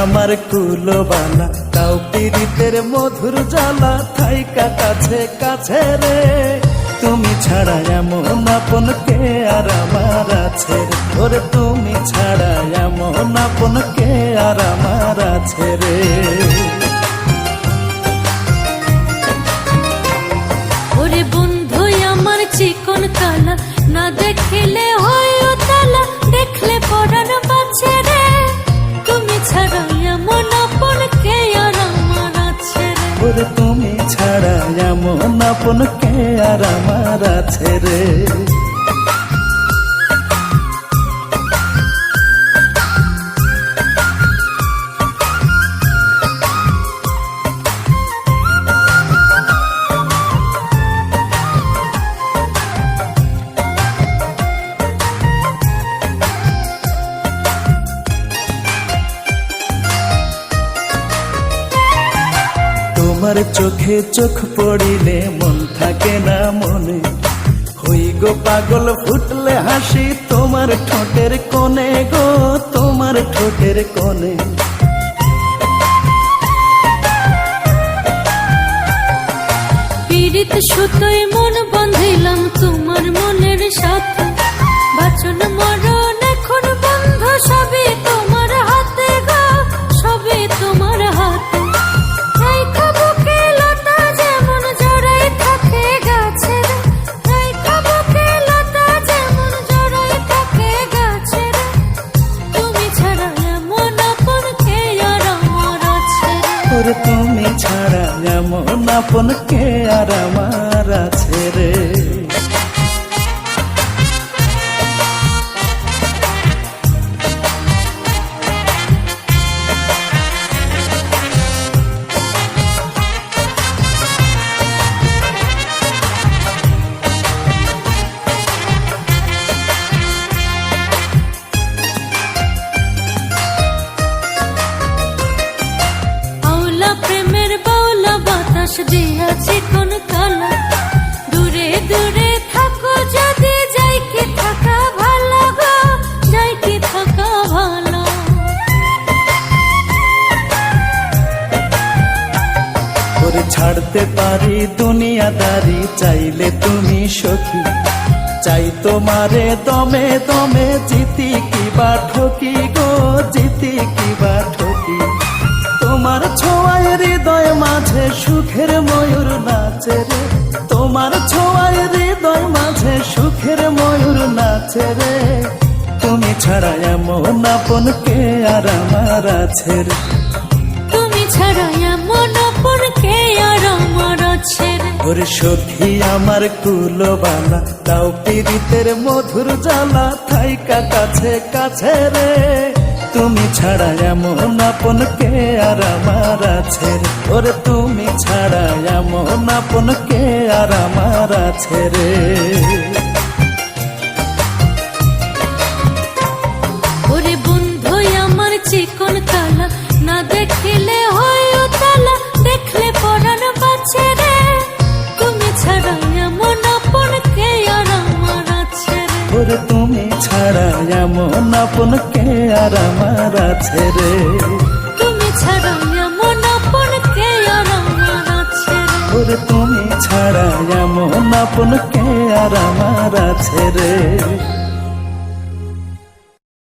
আমার কুলবালা, তাও পীড়িতের মধুর জ্বালা, থাইকা কাছে কাছে রে। তুমি ছাড়া এমন আপন কে আর আমার আছে রে, ওরে তুমি ছাড়া এমন আপন কে আর আমার আছে রে। ওরে বন্ধু আমার চিকন কালা, না দেখিলে হয় তালা, দেখলে পরাণ বাঁচে রে। তুমি ছাড়া এমন আপন কে আর আমার আছে রে, ওরে তুমি ছাড়া এমন আপন কে আর আমার আছে রে। তোমার চোখে চোখ পড়িলে মন থাকে না মনে, হই গো পাগল ফুটলে হাসি তোমার ঠোঁটের কোণে গো, তোমার ঠোঁটের কোণে। পীড়িত সুতোয় মন বাঁধিলাম তোমার মনের সাথে, বাঁচন মরণ এখন বন্ধ সবই তোমার হাতে গো, সবই তোমার হাতে। ওরে তুমি ছাড়া এমন আপন কে আর আমার আছে রে। প্রেমের বাউলা বাতাস দিয়াছি কোন কালা, দূরে দূরে থাকো যদি, যাই কি থাকা ভালো গো, যাই কি থাকা ভালো। ওরে ছাড়তে পারি দুনিয়াদারি, চাইলে তুমি সখী, চাই তোমারে দমে দমে, জিতি কি বা ঠকি গো, জিতি কি বা ঠকি। তোমার ছোঁয়ায় হৃদয় মাঝে সুখের ময়ূর নাচে রে, তোমার ছোঁয়ায় হৃদয় মাঝে সুখের ময়ূর নাচে রে। তুমি ছাড়া এমন আপন কে আর আমার আছে রে, তুমি ছাড়া এমন আপন কে আর আমার আছে রে। ওরে সখী আমার কুলবালা, তাও পীড়িতের মধুর জ্বালা, থাইকা কাছে কাছে রে। তুমি ছাড়া এমন আপন কে আর আমার আছে রে, ওরে তুমি ছাড়া এমন আপন কে আর আমার আছে রে। ওরে বন্ধু আমার চিকন কালা, না দেখিলে হয় তালা, দেখলে পরাণ বাঁচে রে। তুমি ছাড়া এমন আপন কে আর আমার আছে রে, ওরে তুমি ছাড়া এমন আপন কে আর আমার আছে রে। তুমি ছাড়া এমন আপন কে আর আমার আছে রে, ওরে তুমি ছাড়া এমন আপন কে আর আমার আছে রে।